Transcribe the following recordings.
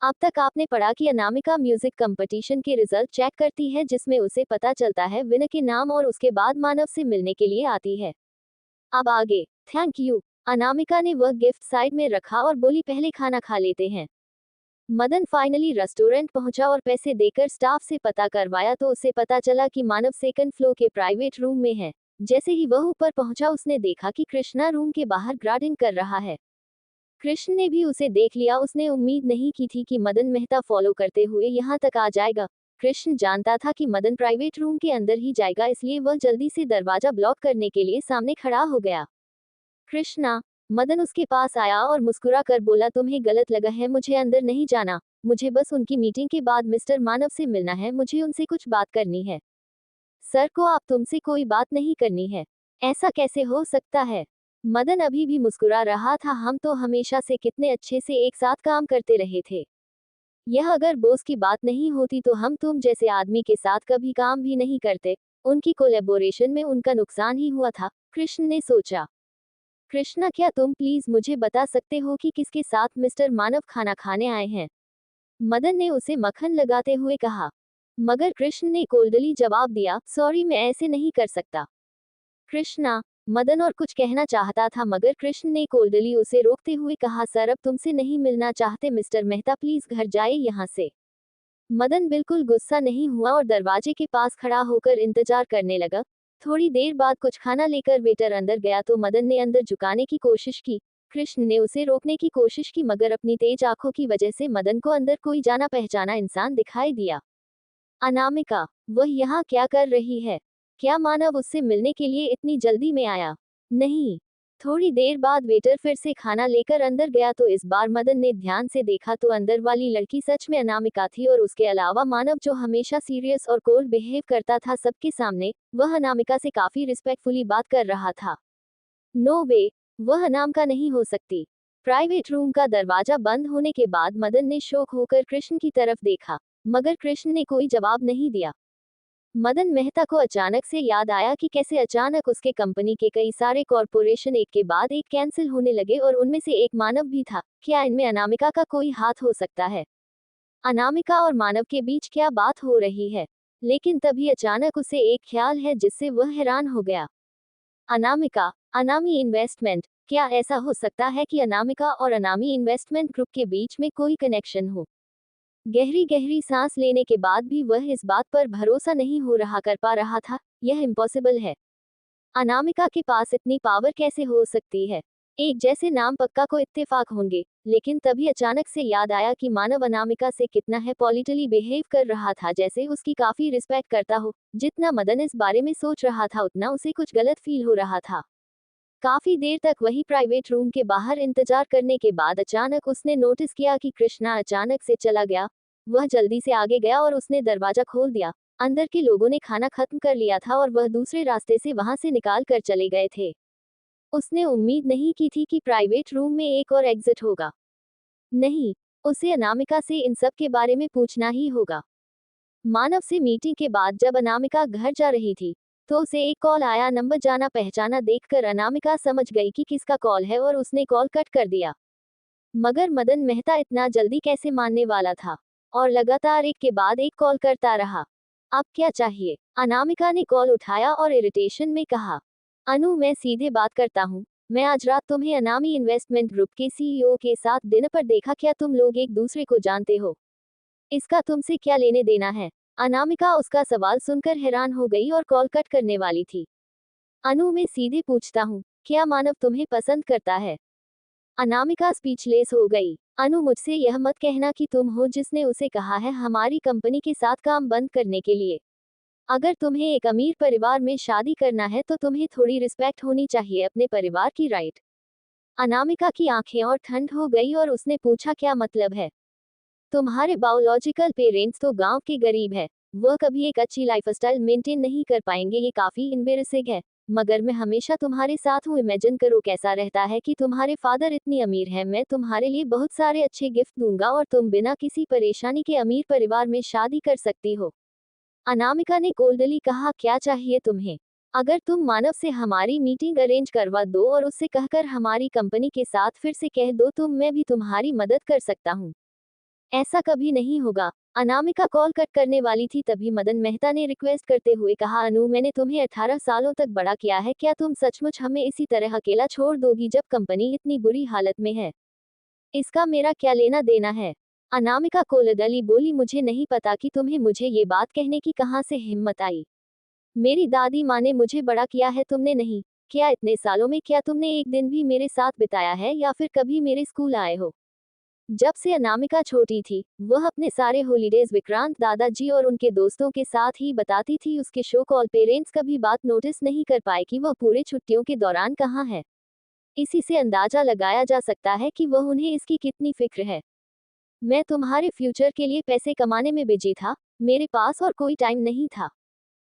अब तक आपने पढ़ा कि अनामिका म्यूजिक कंपटीशन के रिजल्ट चेक करती है, जिसमें उसे पता चलता है विनर के नाम और उसके बाद मानव से मिलने के लिए आती है। अब आगे। Thank you. अनामिका ने वह गिफ्ट साइड में रखा और बोली, पहले खाना खा लेते हैं। मदन फाइनली रेस्टोरेंट पहुंचा और पैसे देकर स्टाफ से पता करवाया तो उसे पता चला कि मानव सेकंड फ्लोर के प्राइवेट रूम में है। जैसे ही वह ऊपर पहुंचा उसने देखा कि कृष्णा रूम के बाहर गार्डनिंग कर रहा है। कृष्ण ने भी उसे देख लिया। उसने उम्मीद नहीं की थी कि मदन मेहता फॉलो करते हुए यहाँ तक आ जाएगा। कृष्ण जानता था कि मदन प्राइवेट रूम के अंदर ही जाएगा, इसलिए वह जल्दी से दरवाजा ब्लॉक करने के लिए सामने खड़ा हो गया। कृष्णा। मदन उसके पास आया और मुस्कुरा कर बोला, तुम्हें गलत लगा है, मुझे अंदर नहीं जाना। मुझे बस उनकी मीटिंग के बाद मिस्टर मानव से मिलना है, मुझे उनसे कुछ बात करनी है। सर को आप तुमसे कोई बात नहीं करनी है। ऐसा कैसे हो सकता है? मदन अभी भी मुस्कुरा रहा था। हम तो हमेशा से कितने अच्छे से एक साथ काम करते रहे थे। यह अगर बॉस की बात नहीं होती तो हम तुम जैसे आदमी के साथ कभी काम भी नहीं करते। उनकी कोलैबोरेशन में उनका नुकसान ही हुआ था, कृष्ण ने सोचा। कृष्णा, क्या तुम प्लीज मुझे बता सकते हो कि किसके साथ मिस्टर मानव खाना खाने आए हैं? मदन ने उसे मक्खन लगाते हुए कहा। मगर कृष्ण ने कोल्डली जवाब दिया, सॉरी मैं ऐसे नहीं कर सकता। कृष्णा। मदन और कुछ कहना चाहता था मगर कृष्ण ने कोल्डली उसे रोकते हुए कहा, सर अब तुमसे नहीं मिलना चाहते मिस्टर मेहता, प्लीज घर जाए यहाँ से। मदन बिल्कुल गुस्सा नहीं हुआ और दरवाजे के पास खड़ा होकर इंतजार करने लगा। थोड़ी देर बाद कुछ खाना लेकर वेटर अंदर गया तो मदन ने अंदर झुकाने की कोशिश की। कृष्ण ने उसे रोकने की कोशिश की मगर अपनी तेज आंखों की वजह से मदन को अंदर कोई जाना पहचाना इंसान दिखाई दिया। अनामिका। वह यहाँ क्या कर रही है? क्या मानव उससे मिलने के लिए इतनी जल्दी में आया? नहीं। थोड़ी देर बाद वेटर फिर से खाना लेकर अंदर गया तो इस बार मदन ने ध्यान से देखा तो अंदर वाली लड़की सच में अनामिका थी और उसके अलावा मानव जो हमेशा सीरियस और कोल्ड बिहेव करता था सबके सामने, वह अनामिका से काफी रिस्पेक्टफुली बात कर रहा था। नो वे। वह अनामिका नहीं हो सकती। प्राइवेट रूम का दरवाजा बंद होने के बाद मदन ने शौक होकर कृष्ण की तरफ देखा, मगर कृष्ण ने कोई जवाब नहीं दिया। मदन मेहता को अचानक से याद आया कि कैसे अचानक उसके कंपनी के कई सारे कॉरपोरेशन एक के बाद एक कैंसिल होने लगे और उनमें से एक मानव भी था। क्या इनमें अनामिका का कोई हाथ हो सकता है? अनामिका और मानव के बीच क्या बात हो रही है? लेकिन तभी अचानक उसे एक ख्याल है जिससे वह हैरान हो गया। अनामिका। अनामी इन्वेस्टमेंट। क्या ऐसा हो सकता है कि अनामिका और अनामी इन्वेस्टमेंट ग्रुप के बीच में कोई कनेक्शन हो? गहरी गहरी सांस लेने के बाद भी वह इस बात पर भरोसा नहीं हो रहा कर पा रहा था। यह इम्पॉसिबल है। अनामिका के पास इतनी पावर कैसे हो सकती है? एक जैसे नाम पक्का को इत्तेफाक होंगे। लेकिन तभी अचानक से याद आया कि मानव अनामिका से कितना है पॉलिटिकली बिहेव कर रहा था, जैसे उसकी काफी रिस्पेक्ट करता हो। जितना मदन इस बारे में सोच रहा था उतना उसे कुछ गलत फील हो रहा था। काफी देर तक वही प्राइवेट रूम के बाहर इंतजार करने के बाद अचानक उसने नोटिस किया कि कृष्णा अचानक से चला गया। वह जल्दी से आगे गया और उसने दरवाजा खोल दिया। अंदर के लोगों ने खाना खत्म कर लिया था और वह दूसरे रास्ते से वहां से निकाल कर चले गए थे। उसने उम्मीद नहीं की थी कि प्राइवेट रूम में एक और एग्जिट होगा। नहीं, उसे अनामिका से इन सब के बारे में पूछना ही होगा। मानव से मीटिंग के बाद जब अनामिका घर जा रही थी तो उसे एक कॉल आया। नंबर जाना पहचाना देखकर अनामिका समझ गई कि किसका कॉल है और उसने कॉल कट कर दिया। मगर मदन मेहता इतना जल्दी कैसे मानने वाला था? और लगातार एक के बाद एक कॉल करता रहा। अब क्या चाहिए? अनामिका ने कॉल उठाया और इरिटेशन में कहा, अनु मैं सीधे बात करता हूँ। मैं आज रात तुम्हें अनामी इन्वेस्टमेंट ग्रुप के सीईओ के साथ डिनर पर देखा। क्या तुम लोग एक दूसरे को जानते हो? इसका तुमसे क्या लेने देना है? अनामिका उसका सवाल सुनकर हैरान हो गई और कॉल कट करने वाली थी। अनु मैं सीधे पूछता हूँ, क्या मानव तुम्हें पसंद करता है? अनामिका स्पीचलेस हो गई। अनु मुझसे यह मत कहना कि तुम हो जिसने उसे कहा है हमारी कंपनी के साथ काम बंद करने के लिए। अगर तुम्हें एक अमीर परिवार में शादी करना है तो तुम्हें थोड़ी रिस्पेक्ट होनी चाहिए अपने परिवार की, राइट? अनामिका की आंखें और ठंड हो गई और उसने पूछा, क्या मतलब है? तुम्हारे बायोलॉजिकल पेरेंट्स तो गांव के गरीब है। वह कभी एक अच्छी लाइफस्टाइल मेंटेन नहीं कर पाएंगे, ये काफी एम्बेरसिंग है। मगर मैं हमेशा तुम्हारे साथ हूँ। इमेजिन करो कैसा रहता है कि तुम्हारे फादर इतनी अमीर है। मैं तुम्हारे लिए बहुत सारे अच्छे गिफ्ट दूंगा और तुम बिना किसी परेशानी के अमीर परिवार में शादी कर सकती हो। अनामिका ने कोल्डली कहा, क्या चाहिए तुम्हें? अगर तुम मानव से हमारी मीटिंग अरेंज करवा दो और उससे कहकर हमारी कंपनी के साथ फिर से कह दो तो मैं भी तुम्हारी मदद कर सकता हूँ। ऐसा कभी नहीं होगा। अनामिका कॉल कट करने वाली थी तभी मदन मेहता ने रिक्वेस्ट करते हुए कहा, अनु मैंने तुम्हें 18 सालों तक बड़ा किया है, क्या तुम सचमुच हमें इसी तरह अकेला छोड़ दोगी जब कंपनी इतनी बुरी हालत में है? इसका मेरा क्या लेना देना है? अनामिका कोलडली बोली, मुझे नहीं पता कि तुम्हें मुझे ये बात कहने की कहाँ से हिम्मत आई। मेरी दादी माँ ने मुझे बड़ा किया है, तुमने नहीं। क्या इतने सालों में क्या तुमने एक दिन भी मेरे साथ बिताया है या फिर कभी मेरे स्कूल आए हो? जब से अनामिका छोटी थी, वह अपने सारे हॉलीडेज विक्रांत दादाजी और उनके दोस्तों के साथ ही बताती थी। उसके शो कॉल पेरेंट्स कभी बात नोटिस नहीं कर पाए कि वह पूरे छुट्टियों के दौरान कहाँ है। इसी से अंदाजा लगाया जा सकता है कि वह उन्हें इसकी कितनी फिक्र है। मैं तुम्हारे फ्यूचर के लिए पैसे कमाने में बिजी था, मेरे पास और कोई टाइम नहीं था।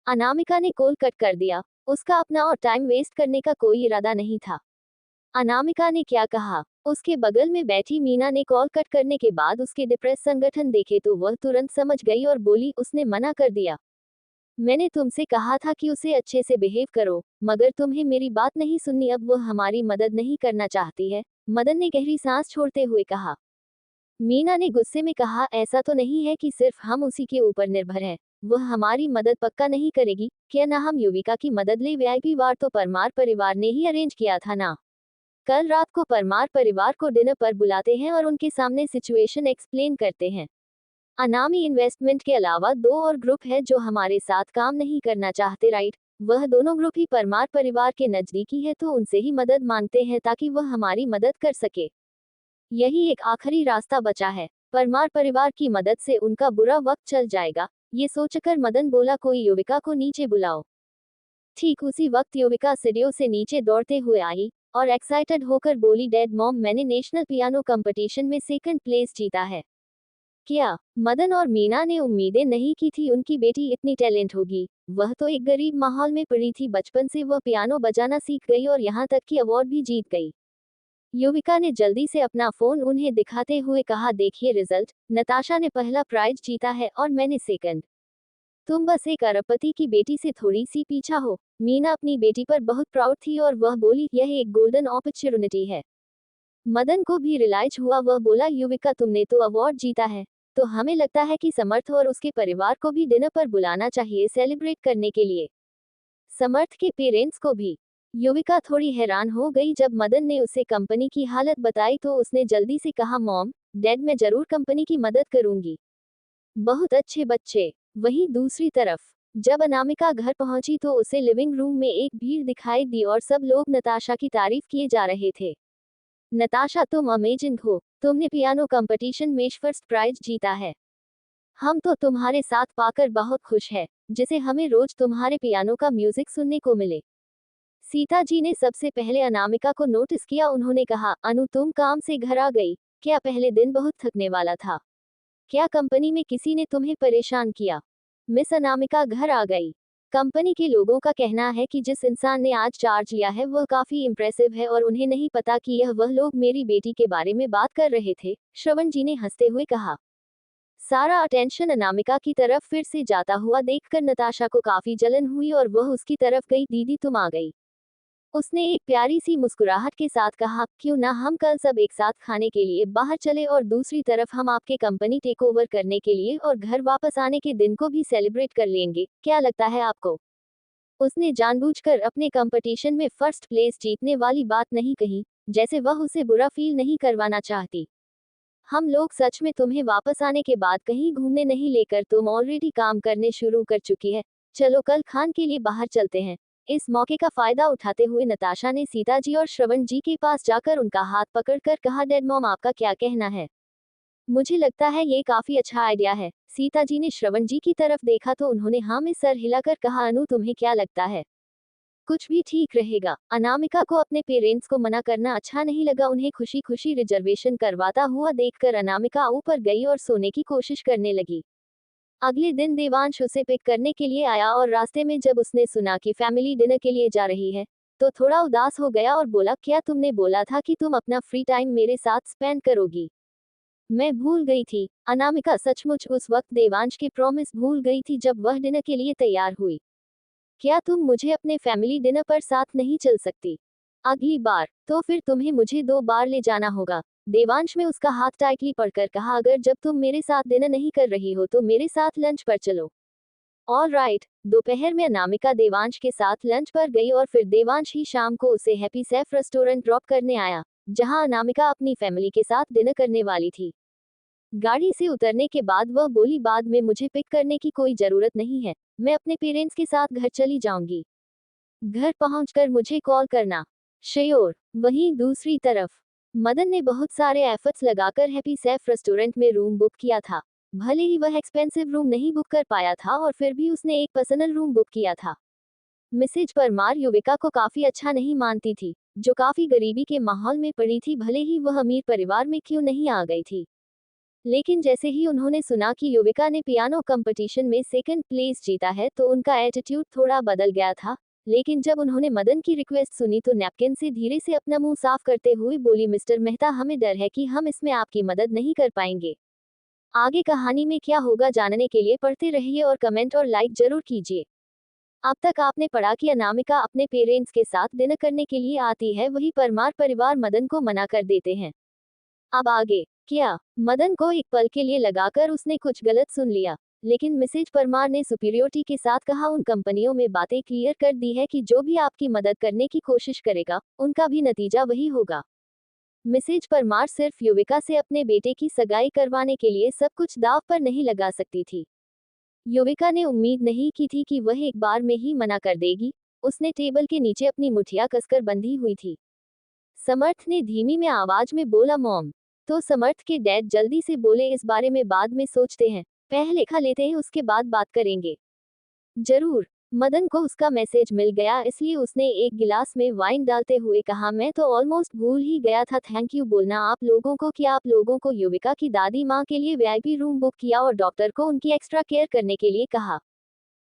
अनामिका ने कॉल कट कर दिया। उसका अपना और टाइम वेस्ट करने का कोई इरादा नहीं था। अनामिका ने क्या कहा? उसके बगल में बैठी मीना ने कॉल कट करने के बाद उसके डिप्रेस संगठन देखे तो वह तुरंत समझ गई और बोली, उसने मना कर दिया। मैंने तुमसे कहा था कि उसे अच्छे से बिहेव करो, मगर तुम्हें मेरी बात नहीं सुननी। अब वह हमारी मदद नहीं करना चाहती है, मदन ने गहरी सांस छोड़ते हुए कहा। मीना ने गुस्से में कहा, ऐसा तो नहीं है कि सिर्फ हम उसी के ऊपर निर्भर हैं। वह हमारी मदद पक्का नहीं करेगी। क्या ना हम युविका की मदद ले? वीआईपी वार तो परमार परिवार ने ही अरेंज किया था ना। कल रात को परमार परिवार को डिनर पर बुलाते हैं और उनके सामने सिचुएशन एक्सप्लेन करते हैं। अनामी इन्वेस्टमेंट के अलावा दो और ग्रुप है जो हमारे साथ काम नहीं करना चाहते, राइट? वह दोनों ग्रुप ही परमार परिवार के नजदीकी है, तो उनसे ही मदद मांगते हैं ताकि वह हमारी मदद कर सके। यही एक आखिरी रास्ता बचा है। परमार परिवार की मदद से उनका बुरा वक्त चल जाएगा। ये सोचकर मदन बोला, कोई युविका को नीचे बुलाओ। ठीक उसी वक्त युविका सीढ़ियों से नीचे दौड़ते हुए आई और एक्साइटेड होकर बोली, डैड मॉम, मैंने नेशनल पियानो कंपटीशन में सेकंड प्लेस जीता है। क्या? मदन और मीना ने उम्मीदें नहीं की थी उनकी बेटी इतनी टैलेंट होगी। वह तो एक गरीब माहौल में पड़ी थी, बचपन से वह पियानो बजाना सीख गई और यहाँ तक कि अवार्ड भी जीत गई। युविका ने जल्दी से अपना फोन उन्हें दिखाते हुए कहा, देखिए रिजल्ट, नताशा ने पहला प्राइज जीता है और मैंने सेकंड। तुम बस एक अरबपति की बेटी से थोड़ी सी पीछा हो। मीना अपनी बेटी पर बहुत प्राउड थी और वह बोली, यह एक गोल्डन अपॉर्चुनिटी है। मदन को भी रियलाइज हुआ। वह बोला, युविका तुमने तो अवार्ड जीता है, तो हमें लगता है कि समर्थ और उसके परिवार को भी डिनर पर बुलाना चाहिए सेलिब्रेट करने के लिए। समर्थ के पेरेंट्स को भी। युविका थोड़ी हैरान हो गई जब मदन ने उसे कंपनी की हालत बताई तो उसने जल्दी से कहा, मॉम डैड, मैं जरूर कंपनी की मदद करूंगी। बहुत अच्छे बच्चे। वहीं दूसरी तरफ जब अनामिका घर पहुंची तो उसे लिविंग रूम में एक भीड़ दिखाई दी और सब लोग नताशा की तारीफ किए जा रहे थे। नताशा, तुम अमेजिंग हो, तुमने पियानो कंपटीशन में फर्स्ट प्राइज जीता है। हम तो तुम्हारे साथ पाकर बहुत खुश है, जिसे हमें रोज तुम्हारे पियानो का म्यूजिक सुनने को मिले। सीता जी ने सबसे पहले अनामिका को नोटिस किया। उन्होंने कहा, अनु तुम काम से घर आ गई, क्या पहले दिन बहुत थकने वाला था? क्या कंपनी में किसी ने तुम्हें परेशान किया? मिस अनामिका घर आ गई। कंपनी के लोगों का कहना है कि जिस इंसान ने आज चार्ज लिया है वह काफी इम्प्रेसिव है और उन्हें नहीं पता कि यह वह लोग मेरी बेटी के बारे में बात कर रहे थे, श्रवण जी ने हंसते हुए कहा। सारा अटेंशन अनामिका की तरफ फिर से जाता हुआ देखकर नताशा को काफी जलन हुई और वह उसकी तरफ गई। दीदी तुम आ गई। उसने एक प्यारी सी मुस्कुराहट के साथ कहा, क्यों ना हम कल सब एक साथ खाने के लिए बाहर चले और दूसरी तरफ हम आपके कंपनी टेक ओवर करने के लिए और घर वापस आने के दिन को भी सेलिब्रेट कर लेंगे, क्या लगता है आपको? उसने जानबूझकर अपने कंपटीशन में फर्स्ट प्लेस जीतने वाली बात नहीं कही, जैसे वह उसे बुरा फील नहीं करवाना चाहती। हम लोग सच में तुम्हें वापस आने के बाद कहीं घूमने नहीं लेकर, तुम ऑलरेडी काम करने शुरू कर चुकी है। चलो कल खान के लिए बाहर चलते हैं। इस मौके का फायदा उठाते हुए नताशा ने सीता जी और श्रवण जी के पास जाकर उनका हाथ पकड़कर कहा, डैड मॉम आपका क्या कहना है? मुझे लगता है ये काफी अच्छा आइडिया है। सीता जी ने श्रवण जी की तरफ देखा तो उन्होंने हाँ में सर हिलाकर कहा, अनु तुम्हें क्या लगता है? कुछ भी ठीक रहेगा। अनामिका को अपने पेरेंट्स को मना करना अच्छा नहीं लगा। उन्हें खुशी खुशी रिजर्वेशन करवाता हुआ देखकर अनामिका ऊपर गई और सोने की कोशिश करने लगी। अगले दिन देवांश उसे पिक करने के लिए आया और रास्ते में जब उसने सुना कि फैमिली डिनर के लिए जा रही है तो थोड़ा उदास हो गया और बोला, क्या तुमने बोला था कि तुम अपना फ्री टाइम मेरे साथ स्पेंड करोगी? मैं भूल गई थी। अनामिका सचमुच उस वक्त देवांश की प्रॉमिस भूल गई थी जब वह डिनर के लिए तैयार हुई। क्या तुम मुझे अपने फैमिली डिनर पर साथ नहीं चल सकती? अगली बार तो फिर तुम्हें मुझे 2 बार ले जाना होगा। देवांश में उसका हाथ टाइटली पकड़कर कहा, अगर जब तुम मेरे साथ डिनर नहीं कर रही हो तो मेरे साथ लंच पर चलो। All right. दोपहर में अनामिका देवांश के साथ लंच पर गई और फिर देवांश ही शाम को उसे हैप्पी सैफ रेस्टोरेंट ड्रॉप करने आया, जहां अनामिका अपनी फैमिली के साथ डिनर करने वाली थी। गाड़ी से उतरने के बाद वह बोली, बाद में मुझे पिक करने की कोई जरूरत नहीं है, मैं अपने पेरेंट्स के साथ घर चली जाऊंगी। घर पहुंचकर मुझे कॉल करना। श्योर। वहीं दूसरी तरफ मदन ने बहुत सारे एफर्ट्स लगाकर हैप्पी सैफ रेस्टोरेंट में रूम बुक किया था। भले ही वह एक्सपेंसिव रूम नहीं बुक कर पाया था और फिर भी उसने एक पर्सनल रूम बुक किया था। मिसेज परमार युविका को काफी अच्छा नहीं मानती थी, जो काफी गरीबी के माहौल में पड़ी थी, भले ही वह अमीर परिवार में क्यों नहीं आ गई थी। लेकिन जैसे ही उन्होंने सुना कि युविका ने पियानो कंपटीशन में सेकंड प्लेस जीता है तो उनका एटीट्यूड थोड़ा बदल गया था। लेकिन जब उन्होंने मदन की रिक्वेस्ट सुनी तो नैपकिन से धीरे से अपना मुंह साफ करते हुए बोली, मिस्टर मेहता, हमें डर है कि हम इसमें आपकी मदद नहीं कर पाएंगे। आगे कहानी में क्या होगा जानने के लिए पढ़ते रहिए और कमेंट और लाइक जरूर कीजिए। अब तक आपने पढ़ा कि अनामिका अपने पेरेंट्स के साथ डिनर करने के लिए आती है, वही परमार परिवार मदन को मना कर देते हैं। अब आगे क्या? मदन को एक पल के लिए लगाकर उसने कुछ गलत सुन लिया, लेकिन मिसेज परमार ने सुपीरियोरिटी के साथ कहा, उन कंपनियों में बातें क्लियर कर दी है कि जो भी आपकी मदद करने की कोशिश करेगा उनका भी नतीजा वही होगा। मिसेज परमार सिर्फ युविका से अपने बेटे की सगाई करवाने के लिए सब कुछ दांव पर नहीं लगा सकती थी। युविका ने उम्मीद नहीं की थी कि वह एक बार में ही मना कर देगी। उसने टेबल के नीचे अपनी मुठिया कसकर बंधी हुई थी। समर्थ ने धीमी में आवाज में बोला, मॉम। तो समर्थ के डैड जल्दी से बोले, इस बारे में बाद में सोचते हैं, पहले खा लेते हैं, उसके बाद बात करेंगे। जरूर। मदन को उसका मैसेज मिल गया, इसलिए उसने एक गिलास में वाइन डालते हुए कहा, मैं तो ऑलमोस्ट भूल ही गया था थैंक यू बोलना आप लोगों को कि आप लोगों को युविका की दादी माँ के लिए वीआईपी रूम बुक किया और डॉक्टर को उनकी एक्स्ट्रा केयर करने के लिए कहा।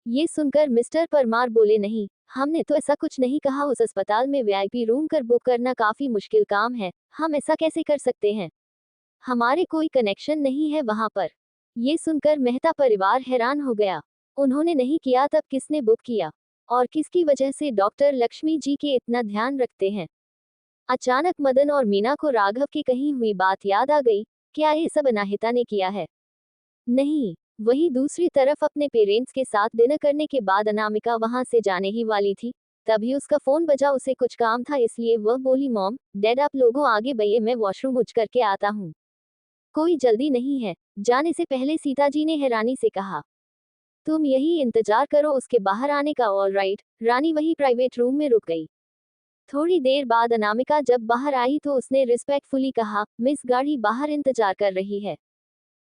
ये सुनकर मिस्टर परमार बोले, नहीं, हमने तो ऐसा कुछ नहीं कहा, उस अस्पताल में वीआईपी रूम कर बुक करना काफी मुश्किल काम है, हम ऐसा कैसे कर सकते हैं, हमारे कोई कनेक्शन नहीं है वहां पर। ये सुनकर मेहता परिवार हैरान हो गया। उन्होंने नहीं किया तब किसने बुक किया और किसकी वजह से डॉक्टर लक्ष्मी जी के इतना ध्यान रखते हैं। अचानक मदन और मीना को राघव की कही हुई बात याद आ गई, क्या ये सब अनाहिता ने किया है? नहीं। वहीं दूसरी तरफ अपने पेरेंट्स के साथ डिनर करने के बाद अनामिका वहां से जाने ही वाली थी, तभी उसका फोन बजा, उसे कुछ काम था इसलिए वह बोली, मॉम डैड आप लोगों आगे बढ़िए, मैं वॉशरूम उठ करके आता हूँ। कोई जल्दी नहीं है, जाने से पहले सीता जी ने हैरानी से कहा। तुम यही इंतजार करो उसके बाहर आने का। All right. रानी वही प्राइवेट रूम में रुक गई। थोड़ी देर बाद अनामिका जब बाहर आई तो उसने रिस्पेक्टफुली कहा, मिस गाड़ी बाहर इंतजार कर रही है।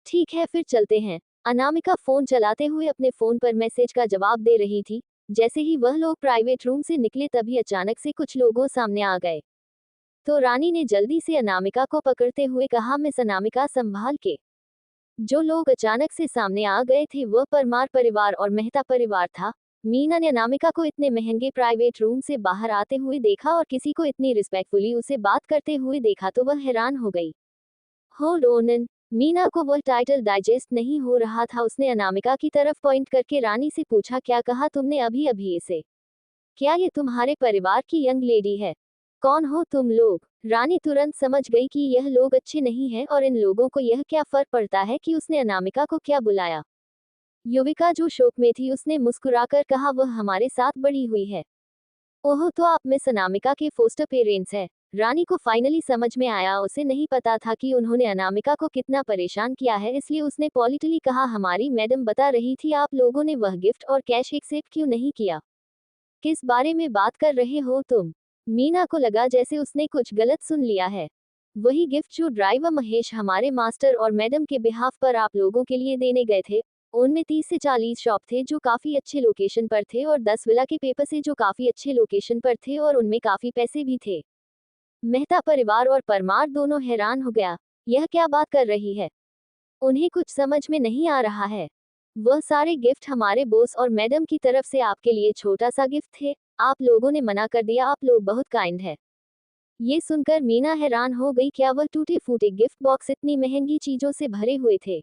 ठीक है फिर चलते हैं। अनामिका फोन चलाते हुए अपने फोन पर मैसेज का जवाब दे रही थी। जैसे ही वह लोग प्राइवेट रूम से निकले तभी अचानक से कुछ लोगों सामने आ गए। तो रानी ने जल्दी से अनामिका को पकड़ते हुए कहा, मिस अनामिका संभाल के। जो लोग अचानक से सामने आ गए थे वह परमार परिवार और मेहता परिवार था। मीना ने अनामिका को इतने महंगे प्राइवेट रूम से बाहर आते हुए देखा और किसी को इतनी रिस्पेक्टफुली उसे बात करते हुए देखा तो वह हैरान हो गई। हो रोनन। मीना को वह टाइटल डाइजेस्ट नहीं हो रहा था। उसने अनामिका की तरफ पॉइंट करके रानी से पूछा, क्या कहा तुमने अभी अभी इसे? क्या ये तुम्हारे परिवार की यंग लेडी है? कौन हो तुम लोग? रानी तुरंत समझ गई कि यह लोग अच्छे नहीं हैं और इन लोगों को यह क्या फर्क पड़ता है कि उसने अनामिका को क्या बुलाया। युविका जो शोक में थी उसने मुस्कुराकर कहा, वह हमारे साथ बड़ी हुई है। ओह, तो आप मिस अनामिका के फोस्टर पेरेंट्स हैं। रानी को फाइनली समझ में आया, उसे नहीं पता था कि उन्होंने अनामिका को कितना परेशान किया है, इसलिए उसने पॉलिटली कहा, हमारी मैडम बता रही थी आप लोगों ने वह गिफ्ट और कैश एक्सेप्ट क्यों नहीं किया। किस बारे में बात कर रहे हो तुम? मीना को लगा जैसे उसने कुछ गलत सुन लिया है। वही गिफ्ट जो ड्राइवर महेश हमारे मास्टर और मैडम के बिहाफ पर आप लोगों के लिए देने गए थे। उनमें 30 से 40 शॉप थे जो काफी अच्छे लोकेशन पर थे और 10 विला के पेपर से जो काफी अच्छे लोकेशन पर थे और उनमें काफी पैसे भी थे। मेहता परिवार और परमार दोनों हैरान हो गया। यह क्या बात कर रही है? उन्हें कुछ समझ में नहीं आ रहा है। वह सारे गिफ्ट हमारे बॉस और मैडम की तरफ से आपके लिए छोटा सा गिफ्ट थे, आप लोगों ने मना कर दिया, आप लोग बहुत काइंड है। ये सुनकर मीना हैरान हो गई, क्या वह टूटे फूटे गिफ्ट बॉक्स इतनी महंगी चीजों से भरे हुए थे?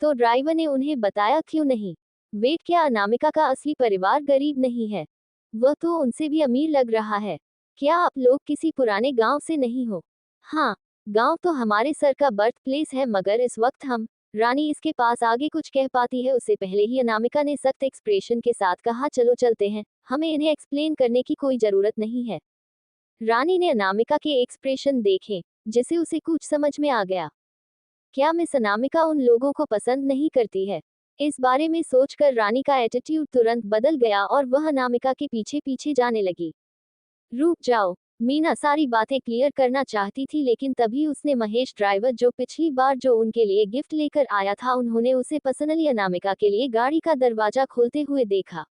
तो ड्राइवर ने उन्हें बताया क्यों नहीं? वेट, क्या अनामिका का असली परिवार गरीब नहीं है? वह तो उनसे भी अमीर लग रहा है। क्या आप लोग किसी पुराने गांव से नहीं हो? हाँ, गांव तो हमारे सर का बर्थ प्लेस है, मगर इस वक्त हम। रानी इसके पास आगे कुछ कह पाती है उससे पहले ही अनामिका ने सख्त एक्सप्रेशन के साथ कहा, चलो चलते हैं, हमें इन्हें एक्सप्लेन करने की कोई जरूरत नहीं है। रानी ने अनामिका के एक्सप्रेशन देखे, जिसे उसे कुछ समझ में आ गया। क्या मिस अनामिका उन लोगों को पसंद नहीं करती है? इस बारे में सोचकर रानी का एटीट्यूड तुरंत बदल गया और वह अनामिका के पीछे पीछे जाने लगी। रुक जाओ। मीना सारी बातें क्लियर करना चाहती थी, लेकिन तभी उसने महेश ड्राइवर, जो पिछली बार जो उनके लिए गिफ्ट लेकर आया था, उन्होंने उसे पर्सनली अनामिका के लिए गाड़ी का दरवाजा खोलते हुए देखा।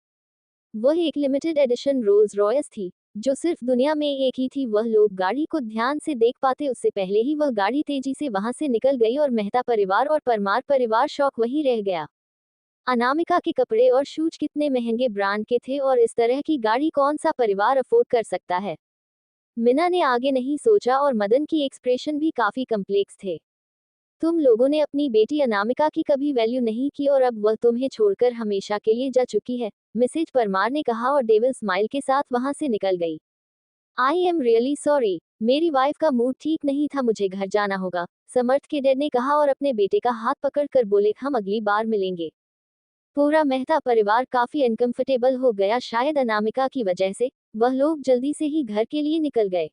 वह एक लिमिटेड एडिशन रोल्स रॉयस थी, जो सिर्फ दुनिया में एक ही थी। वह लोग गाड़ी को ध्यान से देख पाते उससे पहले ही वह गाड़ी तेजी से वहां से निकल गई और मेहता परिवार और परमार परिवार शौक वहीं रह गया। अनामिका के कपड़े और शूज कितने महंगे ब्रांड के थे और इस तरह की गाड़ी कौन सा परिवार अफोर्ड कर सकता है? मीना ने आगे नहीं सोचा और मदन की एक्सप्रेशन भी काफी कम्प्लेक्स थे। तुम लोगों ने अपनी बेटी अनामिका की कभी वैल्यू नहीं की और अब वह तुम्हें छोड़कर हमेशा के लिए जा चुकी है, मिसेज परमार ने कहा और डेविल स्माइल के साथ वहां से निकल गई। आई एम रियली सॉरी, मेरी वाइफ का मूड ठीक नहीं था, मुझे घर जाना होगा, समर्थ के डैड ने कहा और अपने बेटे का हाथ पकड़कर बोले, हम अगली बार मिलेंगे। पूरा मेहता परिवार काफी अनकंफर्टेबल हो गया, शायद अनामिका की वजह से। वह लोग जल्दी से ही घर के लिए निकल गए।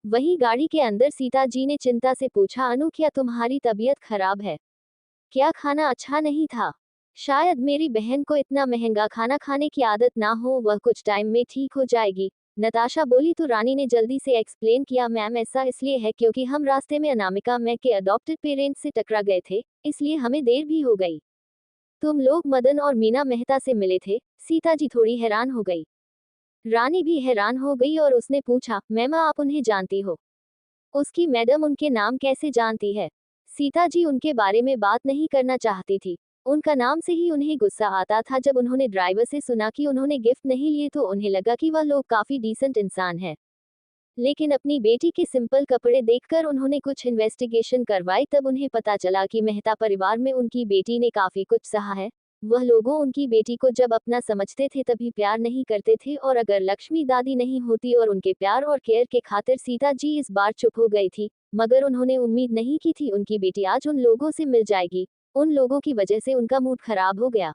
वहीं गाड़ी के अंदर सीता जी ने चिंता से पूछा, अनु क्या तुम्हारी तबीयत खराब है? क्या खाना अच्छा नहीं था? शायद मेरी बहन को इतना महंगा खाना खाने की आदत ना हो, वह कुछ टाइम में ठीक हो जाएगी, नताशा बोली। तो रानी ने जल्दी से एक्सप्लेन किया, मैम ऐसा इसलिए है क्योंकि हम रास्ते में अनामिका मैं के अडॉप्टेड पेरेंट्स से टकरा गए थे, इसलिए हमें देर भी हो गई। तुम लोग मदन और मीना मेहता से मिले थे? सीता जी थोड़ी हैरान हो गई। रानी भी हैरान हो गई और उसने पूछा, मैम आप उन्हें जानती हो? उसकी मैडम उनके नाम कैसे जानती है? सीता जी उनके बारे में बात नहीं करना चाहती थी। उनका नाम से ही उन्हें गुस्सा आता था। जब उन्होंने ड्राइवर से सुना कि उन्होंने गिफ्ट नहीं लिए तो उन्हें लगा कि वह लोग काफी डिसेंट इंसान है। लेकिन अपनी बेटी के सिंपल कपड़े देखकर उन्होंने कुछ इन्वेस्टिगेशन करवाई, तब उन्हें पता चला कि मेहता परिवार में उनकी बेटी ने काफी कुछ सहा है। वह लोगों उनकी बेटी को जब अपना समझते थे तभी प्यार नहीं करते थे, और अगर लक्ष्मी दादी नहीं होती और उनके प्यार और केयर के खातिर सीता जी इस बार चुप हो गई थी, मगर उन्होंने उम्मीद नहीं की थी उनकी बेटी आज उन लोगों से मिल जाएगी। उन लोगों की वजह से उनका मूड खराब हो गया।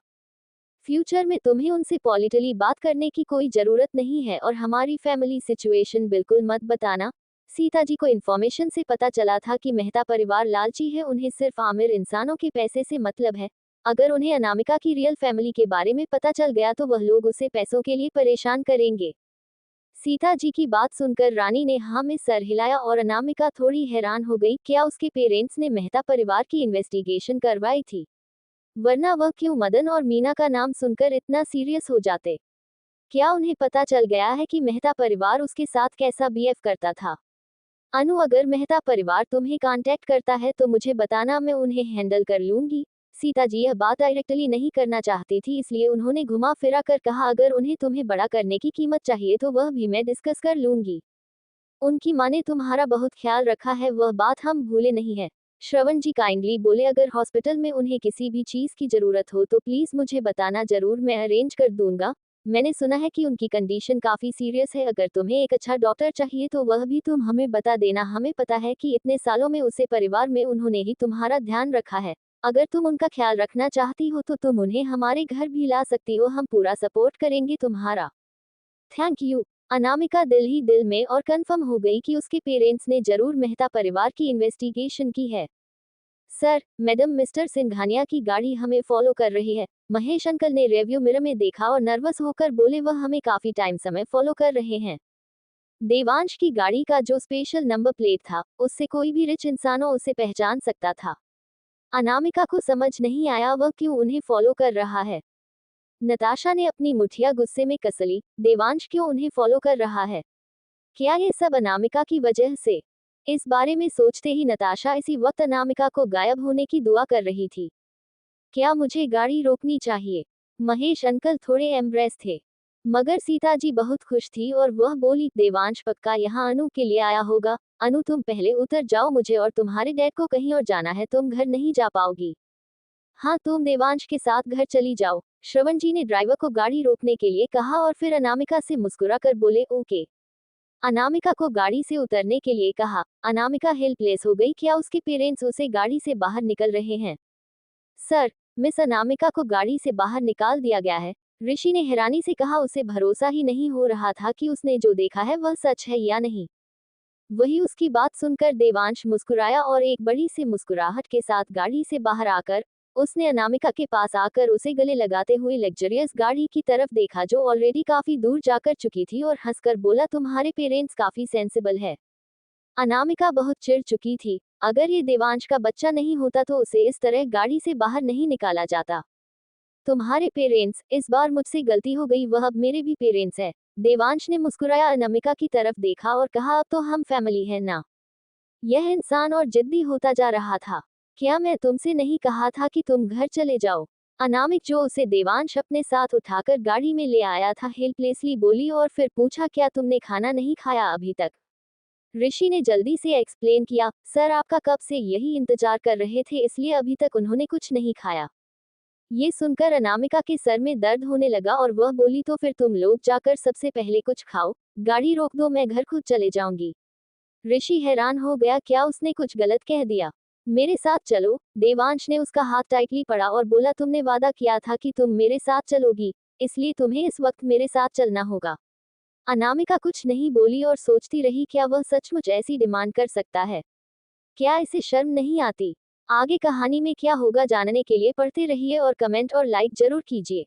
फ्यूचर में तुम्हें उनसे पॉलिटिकली बात करने की कोई जरूरत नहीं है और हमारी फैमिली सिचुएशन बिल्कुल मत बताना। सीता जी को इन्फॉर्मेशन से पता चला था कि मेहता परिवार लालची है, उन्हें सिर्फ आमिर इंसानों के पैसे से मतलब है। अगर उन्हें अनामिका की रियल फैमिली के बारे में पता चल गया तो वह लोग उसे पैसों के लिए परेशान करेंगे। सीता जी की बात सुनकर रानी ने हाँ में सर हिलाया और अनामिका थोड़ी हैरान हो गई। क्या उसके पेरेंट्स ने मेहता परिवार की इन्वेस्टिगेशन करवाई थी? वरना वह क्यों मदन और मीना का नाम सुनकर इतना सीरियस हो जाते? क्या उन्हें पता चल गया है कि मेहता परिवार उसके साथ कैसा बिहेव करता था? अनु अगर मेहता परिवार तुम्हें कांटेक्ट करता है तो मुझे बताना, मैं उन्हें हैंडल कर लूंगी। सीता जी यह बात डायरेक्टली नहीं करना चाहती थी, इसलिए उन्होंने घुमा फिरा कर कहा, अगर उन्हें तुम्हें बड़ा करने की कीमत चाहिए तो वह भी मैं डिस्कस कर लूंगी। उनकी माँ ने तुम्हारा बहुत ख्याल रखा है, वह बात हम भूले नहीं है। श्रवण जी काइंडली बोले, अगर हॉस्पिटल में उन्हें किसी भी चीज की जरूरत हो तो प्लीज मुझे बताना, जरूर मैं अरेंज कर दूंगा। मैंने सुना है कि उनकी कंडीशन काफी सीरियस है, अगर तुम्हें एक अच्छा डॉक्टर चाहिए तो वह भी तुम हमें बता देना। हमें पता है कि इतने सालों में उसे परिवार में उन्होंने ही तुम्हारा ध्यान रखा है। अगर तुम उनका ख्याल रखना चाहती हो तो तुम उन्हें हमारे घर भी ला सकती हो, हम पूरा सपोर्ट करेंगे तुम्हारा। Thank you. अनामिका दिल ही दिल में और कंफर्म हो गई कि उसके पेरेंट्स ने जरूर मेहता परिवार की इन्वेस्टिगेशन की है। सर, मैडम मिस्टर सिंघानिया की गाड़ी हमें फॉलो कर रही है, महेश अंकल ने रिव्यू मिरर में देखा और नर्वस होकर बोले, वह हमें काफी टाइम समय फॉलो कर रहे हैं। देवांश की गाड़ी का जो स्पेशल नंबर प्लेट था, उससे कोई भी रिच इंसानों उसे पहचान सकता था। अनामिका को समझ नहीं आया वह क्यों उन्हें फॉलो कर रहा है। नताशा ने अपनी मुठिया गुस्से में कस ली, देवांश क्यों उन्हें फॉलो कर रहा है? क्या ये सब अनामिका की वजह से? इस बारे में सोचते ही नताशा इसी वक्त अनामिका को गायब होने की दुआ कर रही थी। क्या मुझे गाड़ी रोकनी चाहिए? महेश अंकल थोड़े एम्ब्रेस थे, मगर सीता जी बहुत खुश थी और वह बोली, देवांश पक्का यहाँ अनु के लिए आया होगा। अनु तुम पहले उतर जाओ, मुझे और तुम्हारे डैड को कहीं और जाना है, तुम घर नहीं जा पाओगी। हाँ तुम देवांश के साथ घर चली जाओ। श्रवण जी ने ड्राइवर को गाड़ी रोकने के लिए कहा और फिर अनामिका से मुस्कुरा कर बोले, ओके। अनामिका को गाड़ी से उतरने के लिए कहा। अनामिका हेल्पलेस हो गई। क्या उसके पेरेंट्स उसे गाड़ी से बाहर निकल रहे हैं? सर, मिस अनामिका को गाड़ी से बाहर निकाल दिया गया है। ऋषि ने हैरानी से कहा। उसे भरोसा ही नहीं हो रहा था कि उसने जो देखा है वह सच है या नहीं। वही उसकी बात सुनकर देवांश मुस्कुराया और एक बड़ी सी मुस्कुराहट के साथ गाड़ी से बाहर आकर उसने अनामिका के पास आकर उसे गले लगाते हुए लग्जरियस गाड़ी की तरफ देखा जो ऑलरेडी काफी दूर जाकर चुकी थी और हंसकर बोला, तुम्हारे पेरेंट्स काफी सेंसिबल है। अनामिका बहुत चिढ़ चुकी थी। अगर ये देवांश का बच्चा नहीं होता तो उसे इस तरह गाड़ी से बाहर नहीं निकाला जाता। तुम्हारे पेरेंट्स, इस बार मुझसे गलती हो गई, वह अब मेरे भी पेरेंट्स है। देवांश ने मुस्कुराया, अनामिका की तरफ देखा और कहा, अब तो हम फैमिली है ना। यह इंसान और जिद्दी होता जा रहा था। क्या मैं तुमसे नहीं कहा था कि तुम घर चले जाओ? अनामिक, जो उसे देवांश अपने साथ उठाकर गाड़ी में ले आया था, हेल्पलेसली बोली और फिर पूछा, क्या तुमने खाना नहीं खाया अभी तक? ऋषि ने जल्दी से एक्सप्लेन किया, सर आपका कब से यही इंतजार कर रहे थे, इसलिए अभी तक उन्होंने कुछ नहीं खाया। ये सुनकर अनामिका के सर में दर्द होने लगा और वह बोली, तो फिर तुम लोग जाकर सबसे पहले कुछ खाओ, गाड़ी रोक दो, मैं घर खुद चले जाऊंगी। ऋषि हैरान हो गया, क्या उसने कुछ गलत कह दिया? मेरे साथ चलो। देवांश ने उसका हाथ टाइटली पकड़ा और बोला, तुमने वादा किया था कि तुम मेरे साथ चलोगी, इसलिए तुम्हें इस वक्त मेरे साथ चलना होगा। अनामिका कुछ नहीं बोली और सोचती रही, क्या वह सचमुच ऐसी डिमांड कर सकता है? क्या इसे शर्म नहीं आती? आगे कहानी में क्या होगा जानने के लिए पढ़ते रहिए और कमेंट और लाइक जरूर कीजिए।